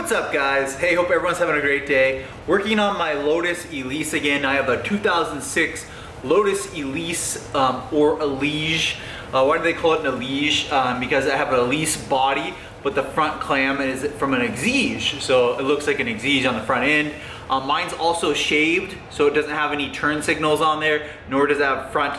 What's up, guys? Hey, hope everyone's having a great day. Working on my Lotus ELISE again. I have a 2006 Lotus ELISE or ELISE. Why do they call it an ELISE? Because I have an ELISE body, but the front clam is from an EXIGE. So it looks like an EXIGE on the front end. Mine's also shaved, so it doesn't have any turn signals on there, nor does it have front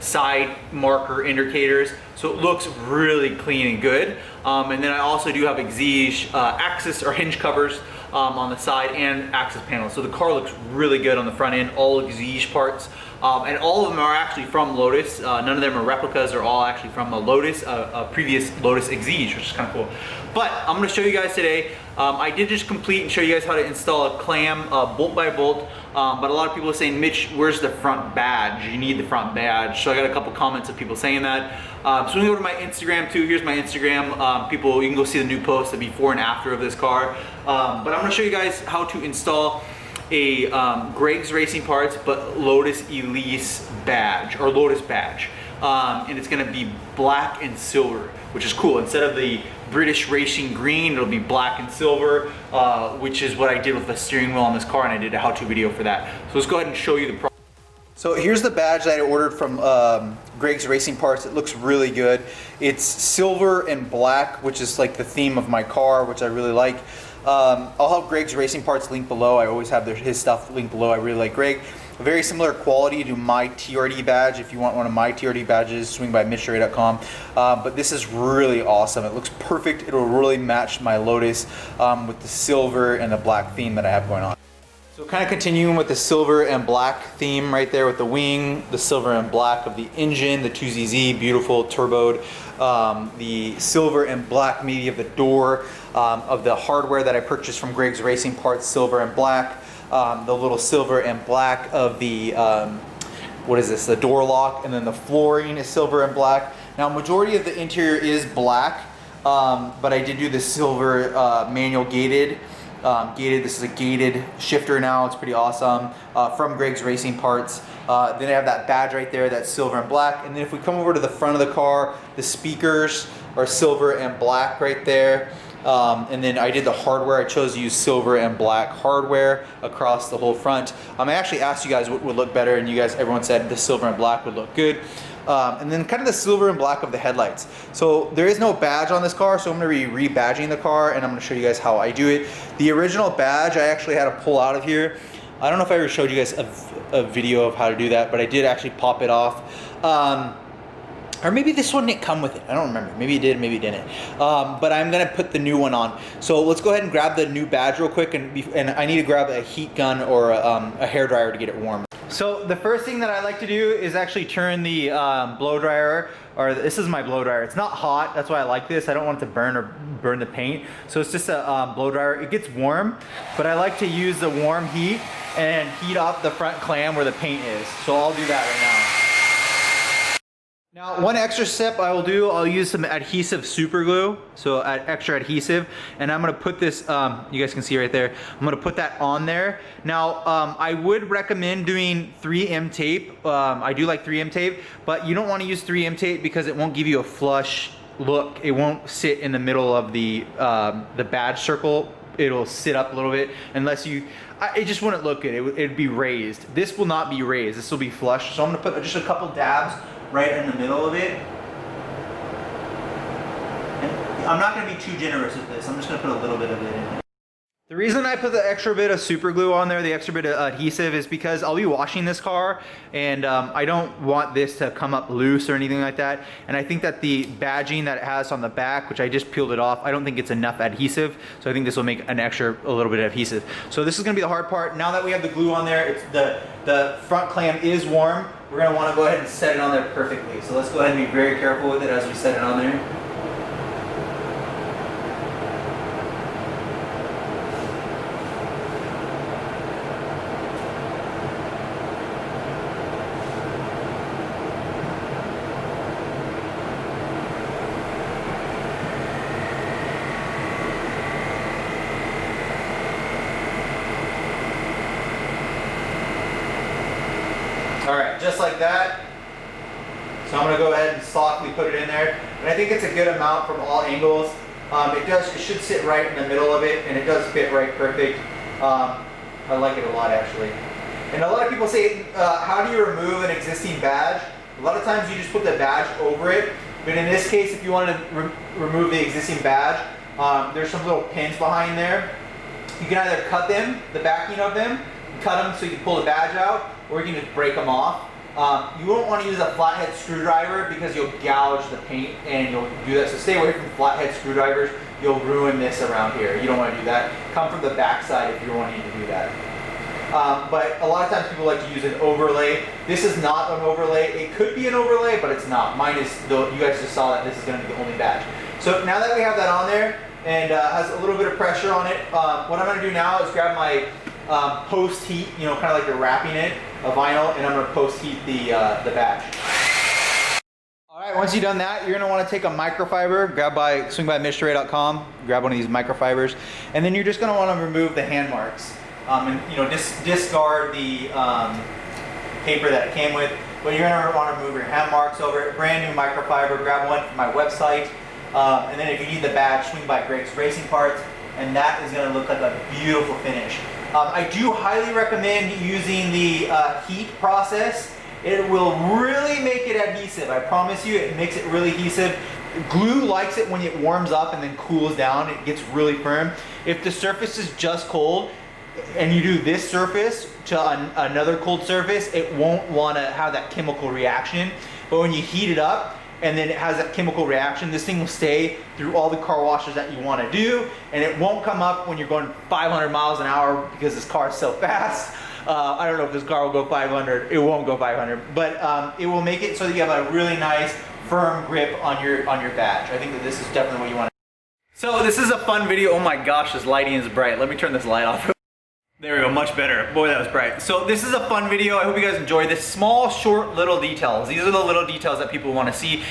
side marker indicators. So it looks really clean and good. And then I also do have EXIGE axis or hinge covers on the side and axis panels. So the car looks really good on the front end, all EXIGE parts. And all of them are actually from Lotus. None of them are replicas, they're all actually from a Lotus, a previous Lotus EXIGE, which is kind of cool. But I'm gonna show you guys today, I did just complete and show you guys how to install a clam bolt by bolt. But a lot of people are saying, Mitch, where's the front badge? You need the front badge. So I got a couple comments of people saying that. So we go to my Instagram too. Here's my Instagram. People, you can go see the new post, the before and after of this car. But I'm gonna show you guys how to install a Greg's Racing Parts, but Lotus ELISE badge, or Lotus badge. And it's gonna be black and silver, which is cool. Instead of the British Racing green, it'll be black and silver, which is what I did with the steering wheel on this car, and I did a how-to video for that. So let's go ahead and show you the process. So here's the badge that I ordered from Greg's Racing Parts. It looks really good. It's silver and black, which is like the theme of my car, which I really like. I'll have Greg's Racing Parts linked below. I always have his stuff linked below. I really like Greg. A very similar quality to my TRD badge. If you want one of my TRD badges, swing by MITCHDORE.com. But this is really awesome. It looks perfect. It'll really match my Lotus with the silver and the black theme that I have going on. So kind of continuing with the silver and black theme right there with the wing, the silver and black of the engine, the 2ZZ, beautiful turboed, the silver and black maybe of the door, of the hardware that I purchased from Greg's Racing Parts, silver and black, the little silver and black of the, what is this, the door lock, and then the flooring is silver and black. Now majority of the interior is black, but I did do the silver manual gated. This is a gated shifter now. It's pretty awesome, from Greg's Racing Parts. Then I have that badge right there, that's silver and black. And then if we come over to the front of the car, the speakers are silver and black right there. And then I did the hardware. I chose to use silver and black hardware across the whole front. I actually asked you guys what would look better, and you guys, everyone said the silver and black would look good. And then kind of the silver and black of the headlights. So there is no badge on this car, so I'm going to be rebadging the car, and I'm going to show you guys how I do it. The original badge I actually had to pull out of here. I don't know if I ever showed you guys a video of how to do that, but I did actually pop it off. Or maybe this one didn't come with it. I don't remember. Maybe it did, maybe it didn't. But I'm gonna put the new one on. So let's go ahead and grab the new badge real quick, and I need to grab a heat gun or a hairdryer to get it warm. So the first thing that I like to do is actually turn the blow dryer, or this is my blow dryer. It's not hot, that's why I like this. I don't want it to burn the paint. So it's just a blow dryer. It gets warm, but I like to use the warm heat and heat up the front clam where the paint is. So I'll do that right now. Now, one extra step I will do, I'll use some adhesive super glue, so extra adhesive, and I'm gonna put this, you guys can see right there, I'm gonna put that on there. Now, I would recommend doing 3M tape. I do like 3M tape, but you don't wanna use 3M tape because it won't give you a flush look. It won't sit in the middle of the badge circle. It'll sit up a little bit unless you, it just wouldn't look good. It'd be raised. This will not be raised, this will be flush. So I'm gonna put just a couple dabs right in the middle of it. And I'm not gonna be too generous with this. I'm just gonna put a little bit of it in. The reason I put the extra bit of super glue on there, the extra bit of adhesive, is because I'll be washing this car, and I don't want this to come up loose or anything like that. And I think that the badging that it has on the back, which I just peeled it off, I don't think it's enough adhesive. So I think this will make an extra, a little bit of adhesive. So this is gonna be the hard part. Now that we have the glue on there, it's the front clam is warm. We're gonna wanna go ahead and set it on there perfectly. So let's go ahead and be very careful with it as we set it on there. All right, just like that. So I'm gonna go ahead and softly put it in there. And I think it's a good amount from all angles. It should sit right in the middle of it, and it does fit right perfect. I like it a lot, actually. And a lot of people say, how do you remove an existing badge? A lot of times you just put the badge over it, but in this case, if you want to remove the existing badge, there's some little pins behind there. You can either cut them, the backing of them, cut them so you can pull the badge out, or you can just break them off. You won't want to use a flathead screwdriver because you'll gouge the paint and you'll do that. So stay away from flathead screwdrivers. You'll ruin this around here. You don't want to do that. Come from the back side if you're wanting to do that. But a lot of times people like to use an overlay. This is not an overlay. It could be an overlay, but it's not. Mine is, though, you guys just saw that this is going to be the only badge. So now that we have that on there and has a little bit of pressure on it, what I'm going to do now is grab my post heat, you know, kind of like you're wrapping it, a vinyl, and I'm going to post heat the badge. Alright, once you've done that, you're going to want to take a microfiber, swing by MITCHDORE.COMHOW, grab one of these microfibers, and then you're just going to want to remove the hand marks. And you know, discard the paper that it came with, but you're going to want to remove your hand marks over it. Brand new microfiber, grab one from my website, and then if you need the badge, swing by Greg's Racing Parts, and that is going to look like a beautiful finish. I do highly recommend using the heat process. It will really make it adhesive. I promise you, it makes it really adhesive. Glue likes it when it warms up and then cools down. It gets really firm. If the surface is just cold and you do this surface to another cold surface, it won't want to have that chemical reaction. But when you heat it up and then it has that chemical reaction, this thing will stay through all the car washes that you want to do, and it won't come up when you're going 500 miles an hour because this car is so fast. I don't know if this car will go 500. It won't go 500, but it will make it so that you have a really nice firm grip on your badge. I think that this is definitely what you want. So this is a fun video. Oh my gosh, this lighting is bright. Let me turn this light off. There we go, much better. Boy, that was bright. So this is a fun video. I hope you guys enjoyed this. Small, short, little details. These are the little details that people want to see.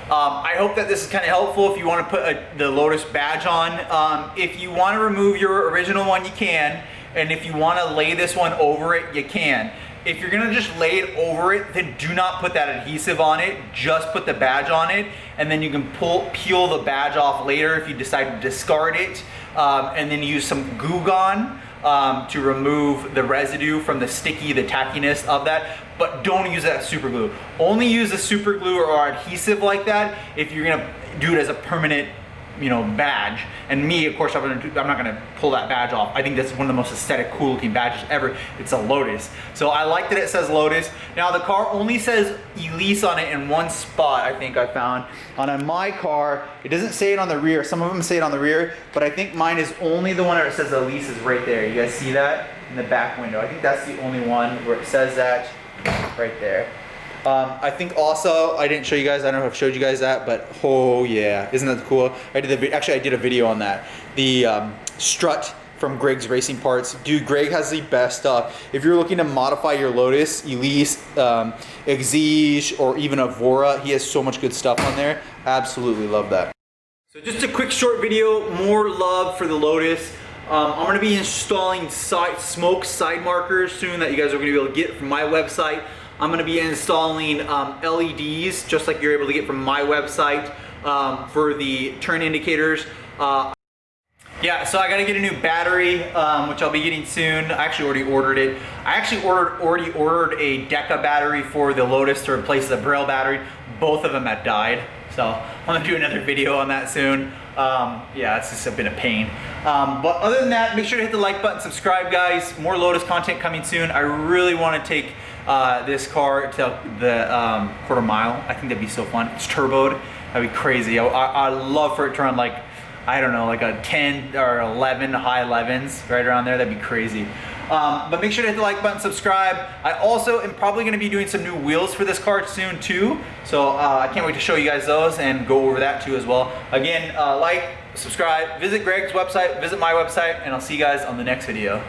I hope that this is kind of helpful if you want to put the Lotus badge on. If you want to remove your original one, you can. And if you want to lay this one over it, you can. If you're gonna just lay it over it, then do not put that adhesive on it. Just put the badge on it, and then you can peel the badge off later if you decide to discard it. And then use some Goo Gone to remove the residue from the tackiness of that. But don't use that super glue. Only use a super glue or adhesive like that if you're gonna do it as a permanent, you know, badge. And me, of course, I'm not gonna pull that badge off. I think that's one of the most aesthetic, cool looking badges ever. It's a Lotus. So I like that it says Lotus. Now the car only says ELISE on it in one spot, I think I found. On my car, it doesn't say it on the rear. Some of them say it on the rear, but I think mine is only the one where it says ELISE is right there. You guys see that? In the back window. I think that's the only one where it says that right there. I think also, I didn't show you guys, I don't know if I've showed you guys that, but oh yeah, isn't that cool? Actually I did a video on that. The strut from Greg's Racing Parts. Dude, Greg has the best stuff. If you're looking to modify your Lotus, ELISE, EXIGE, or even EVORA, he has so much good stuff on there. Absolutely love that. So just a quick short video, more love for the Lotus. I'm going to be installing smoke side markers soon that you guys are going to be able to get from my website. I'm going to be installing LEDs, just like you're able to get from my website, for the turn indicators. Yeah, so I got to get a new battery, which I'll be getting soon. I actually already ordered it. I actually already ordered a Deca battery for the Lotus to replace the Braille battery. Both of them had died, so I'm going to do another video on that soon. Yeah, it's just been a pain. But other than that, make sure to hit the like button, subscribe guys. More Lotus content coming soon. I really want to take this car to the quarter mile. I think that'd be so fun. It's turboed. That'd be crazy. I'd love for it to run like, I don't know, like a 10 or 11, high 11s, right around there. That'd be crazy. But make sure to hit the like button, subscribe. I also am probably going to be doing some new wheels for this car soon too. So I can't wait to show you guys those and go over that too as well. Again, like, subscribe, visit Greg's website, visit my website, and I'll see you guys on the next video.